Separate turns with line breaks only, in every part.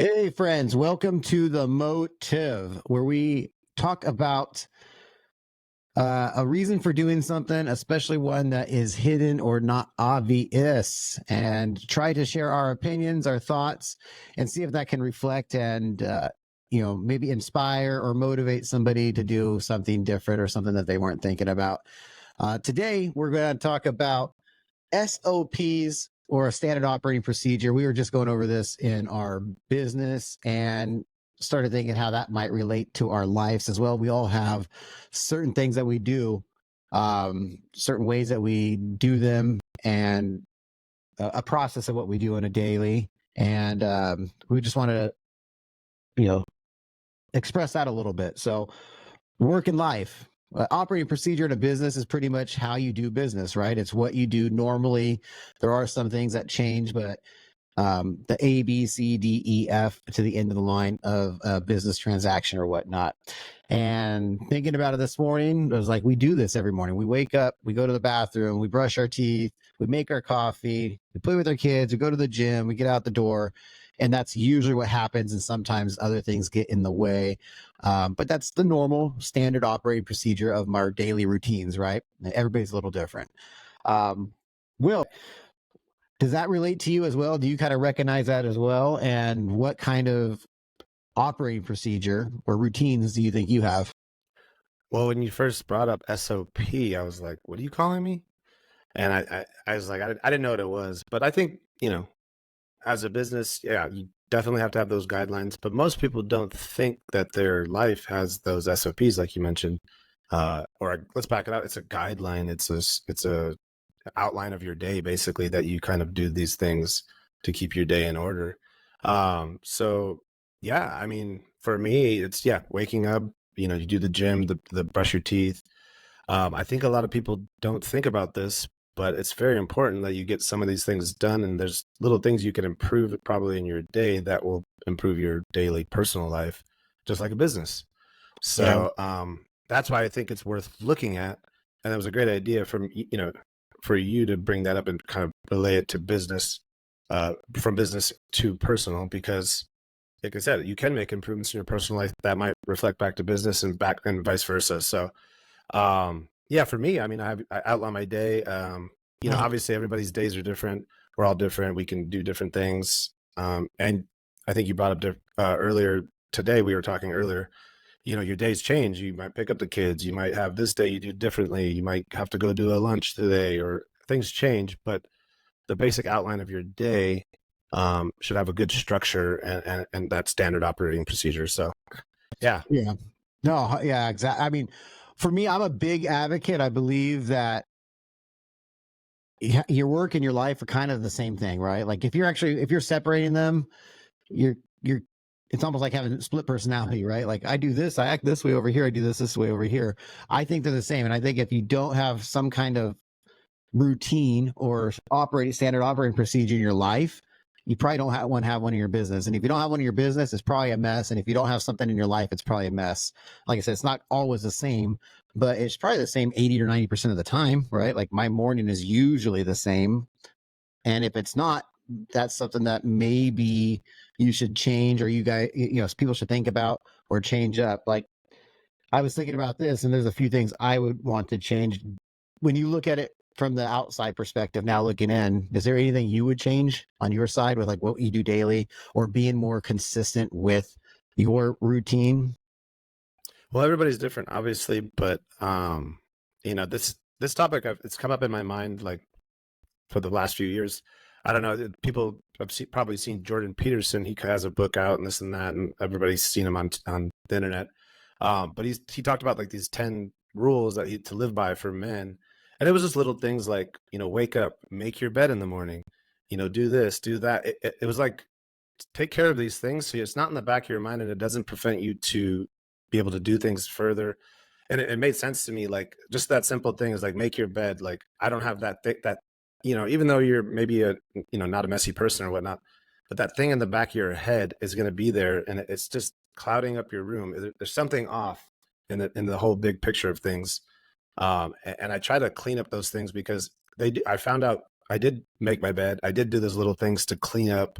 Hey, friends, welcome to the Motive, where we talk about a reason for doing something, especially one that is hidden or not obvious, and try to share our opinions, our thoughts, and see if that can reflect and, maybe inspire or motivate somebody to do something different or something that they weren't thinking about. Today, we're going to talk about SOPs or a standard operating procedure. We were just going over this in our business and started thinking how that might relate to our lives as well. We all have certain things that we do, certain ways that we do them, and a process of what we do on a daily. And we just want to, you know, express that a little bit. So, work and life. Operating procedure in a business is pretty much how you do business, right? It's what you do normally. There are some things that change, but the A, B, C, D, E, F to the end of the line of a business transaction or whatnot. And thinking about it this morning, I was like, we do this every morning. We wake up, we go to the bathroom, we brush our teeth, we make our coffee, we play with our kids, we go to the gym, we get out the door. And that's usually what happens. And sometimes other things get in the way. But that's the normal standard operating procedure of our daily routines, right? Everybody's a little different. Will, does that relate to you as well? Do you kind of recognize that as well? And what kind of operating procedure or routines do you think you have?
Well, when you first brought up SOP, I was like, "What are you calling me?" And I was like, I didn't know what it was. But I think, as a business, yeah, you definitely have to have those guidelines. But most people don't think that their life has those SOPs, like you mentioned. Let's back it up. It's a guideline. It's a outline of your day, basically, that you kind of do these things to keep your day in order. So yeah, I mean, for me, it's waking up. You do the gym, the brush your teeth. I think a lot of people don't think about this, but it's very important that you get some of these things done. And there's little things you can improve probably in your day that will improve your daily personal life, just like a business.
Yeah.
So that's why I think it's worth looking at. And that was a great idea for you to bring that up and kind of relay it to business, from business to personal, because like I said, you can make improvements in your personal life that might reflect back to business and back and vice versa. So yeah, for me, I mean, I outline my day. Obviously everybody's days are different. We're all different. We can do different things. And I think you brought up earlier today, we were talking earlier, your days change. You might pick up the kids. You might have this day you do differently. You might have to go do a lunch today, or things change. But the basic outline of your day should have a good structure and that standard operating procedure. So, yeah.
Yeah. No, yeah, exactly. I mean, for me, I'm a big advocate. I believe that your work and your life are kind of the same thing, right? Like if you're separating them, you're it's almost like having split personality, right? Like I do this, I act this way over here, I do this way over here. I think they're the same. And I think if you don't have some kind of routine or standard operating procedure in your life, you probably don't have one in your business. And if you don't have one in your business, it's probably a mess. And if you don't have something in your life, it's probably a mess. Like I said, it's not always the same, but it's probably the same 80 or 90% of the time, right? Like my morning is usually the same. And if it's not, that's something that maybe you should change, or you guys, people should think about or change up. Like I was thinking about this, and there's a few things I would want to change. When you look at it from the outside perspective, now looking in, is there anything you would change on your side with like what you do daily or being more consistent with your routine?
Well, everybody's different, obviously, but this topic, it's come up in my mind like for the last few years. I don't know. People have probably seen Jordan Peterson. He has a book out and this and that, and everybody's seen him on the internet. But he talked about like these 10 rules that to live by for men, and it was just little things like wake up, make your bed in the morning, do this, do that. It was like take care of these things so it's not in the back of your mind and it doesn't prevent you to be able to do things further. And it made sense to me, like just that simple thing is like make your bed. Like I don't have that that even though you're maybe a not a messy person or whatnot, but that thing in the back of your head is going to be there, and it's just clouding up your room. There's something off in the whole big picture of things. And I try to clean up those things because I found out I did make my bed. I did do those little things to clean up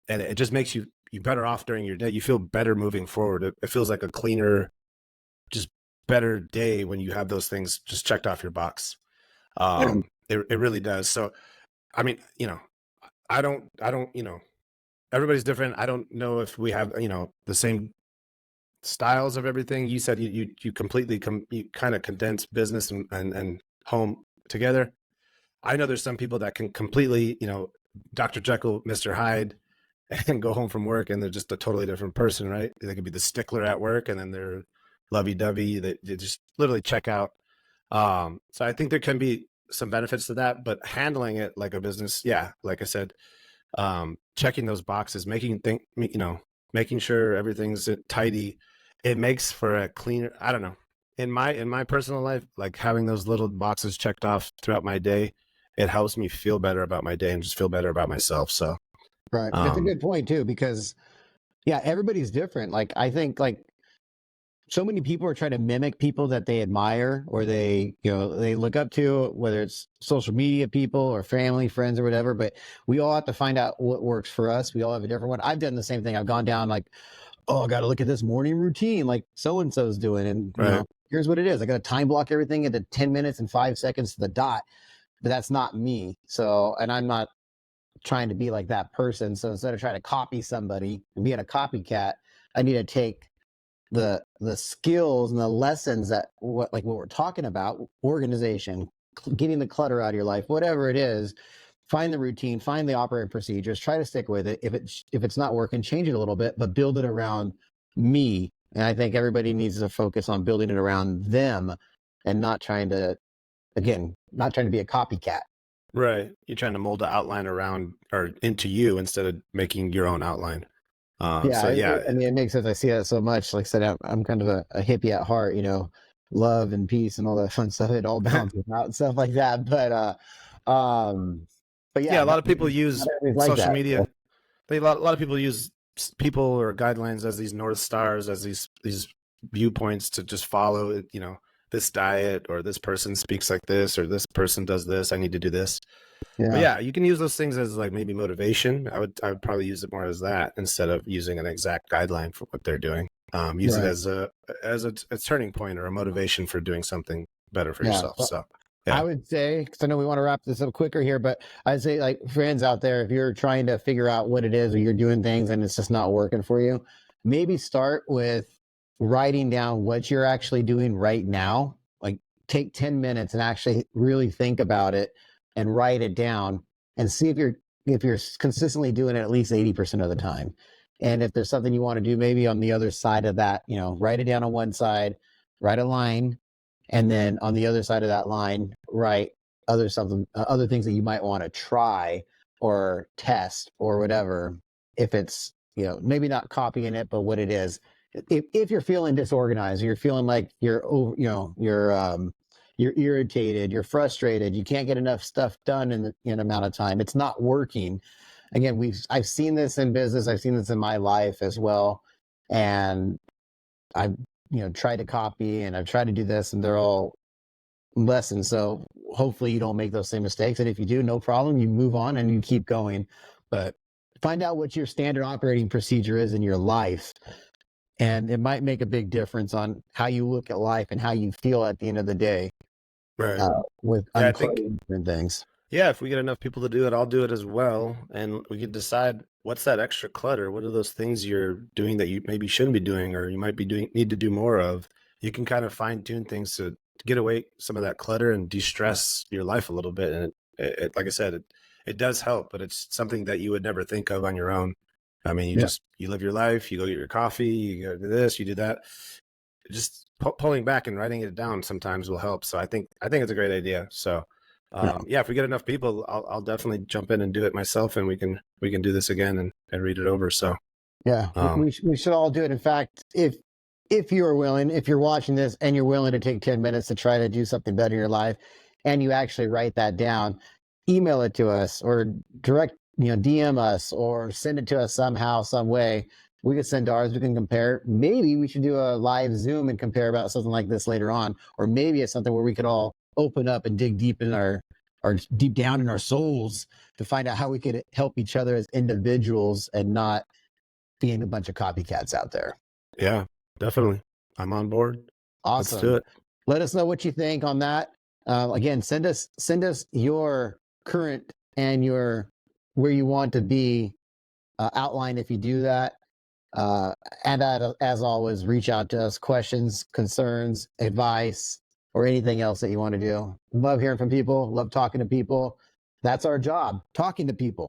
and it just makes you better off during your day. You feel better moving forward. It feels like a cleaner, just better day when you have those things just checked off your box. It really does. So, I mean, I don't, everybody's different. I don't know if we have, the same styles of everything. You said you completely you kind of condense business and home together. I know there's some people that can completely, Dr. Jekyll, Mr. Hyde, and go home from work and they're just a totally different person, right? They could be the stickler at work and then they're lovey-dovey. They just literally check out. So I think there can be some benefits to that, but handling it like a business, yeah, like I said, checking those boxes, making sure everything's tidy, it makes for a cleaner, I don't know. In my personal life, like having those little boxes checked off throughout my day, it helps me feel better about my day and just feel better about myself. So
Right. That's a good point too, because yeah, everybody's different. Like I think like so many people are trying to mimic people that they admire or they look up to, whether it's social media people or family, friends or whatever. But we all have to find out what works for us. We all have a different one. I've done the same thing. I've gone down like, oh, I got to look at this morning routine like so-and-so's doing. And,
right.
here's what it is. I got to time block everything into 10 minutes and 5 seconds to the dot. But that's not me. So, and I'm not trying to be like that person. So instead of trying to copy somebody and being a copycat, I need to take the skills and the lessons that what we're talking about, organization, getting the clutter out of your life, whatever it is, find the routine, find the operating procedures, try to stick with it. If it's not working, change it a little bit, but build it around me. And I think everybody needs to focus on building it around them and not trying to be a copycat.
Right. You're trying to mold the outline around or into you instead of making your own outline.
Yeah,
Yeah,
I mean, it makes sense. I see that so much. Like I said, I'm kind of a hippie at heart, love and peace and all that fun stuff. It all balances out and stuff like that. But
yeah.
yeah,
A lot of people use
not everybody's like
social
that.
media.
So,
A lot of people use people or guidelines as these north stars, as these viewpoints to just follow it. This diet or this person speaks like this or this person does this. I need to do this. But
yeah,
yeah, you can use those things as like maybe motivation. I would probably use it more as that instead of using an exact guideline for what they're doing. Use it
right.
as a turning point or a motivation for doing something better for
Yeah.
yourself.
So
So
I
yeah,
would say, because I know we want to wrap this up quicker here, but I'd say, like, friends out there, if you're trying to figure out what it is or you're doing things and it's just not working for you, maybe start with writing down what you're actually doing right now. Like, take 10 minutes and actually really think about it and write it down and see if you're consistently doing it at least 80% of the time. And if there's something you want to do, maybe on the other side of that, write it down on one side, write a line, and then on the other side of that line write other things that you might want to try or test or whatever. If it's maybe not copying it, but what it is, if you're feeling disorganized, or you're feeling like you're over, you're irritated, you're frustrated, you can't get enough stuff done in an amount of time, it's not working. Again, I've seen this in business, I've seen this in my life as well, and I've tried to copy and I've tried to do this, and they're all lessons. So hopefully you don't make those same mistakes. And if you do, no problem. You move on and you keep going. But find out what your standard operating procedure is in your life. And it might make a big difference on how you look at life and how you feel at the end of the day
right.
with
Yeah, I think
uncluttering different things.
yeah, if we get enough people to do it, I'll do it as well, and we can decide what's that extra clutter. What are those things you're doing that you maybe shouldn't be doing, or you might be doing need to do more of? You can kind of fine tune things to get away some of that clutter and de-stress your life a little bit. And like I said, it does help, but it's something that you would never think of on your own. I mean,
Yeah.
you live your life, you go get your coffee, you go do this, you do that. Just pulling back and writing it down sometimes will help. So I think it's a great idea. So
Yeah.
yeah, if we get enough people, I'll definitely jump in and do it myself, and we can do this again and read it over. So
Yeah.
um,
We should all do it. In fact, if you're willing, if you're watching this and you're willing to take 10 minutes to try to do something better in your life and you actually write that down, email it to us or DM us or send it to us somehow, some way. We could send ours, we can compare. Maybe we should do a live Zoom and compare about something like this later on. Or maybe it's something where we could all open up and dig deep in our or deep down in our souls to find out how we could help each other as individuals and not being a bunch of copycats out there.
Yeah, definitely. I'm on board.
Awesome.
Let's do it.
Let us know what you think on that. Again, send us your current and your where you want to be outline if you do that. And as always, reach out to us, questions, concerns, advice, or anything else that you want to do. Love hearing from people. Love talking to people. That's our job, talking to people.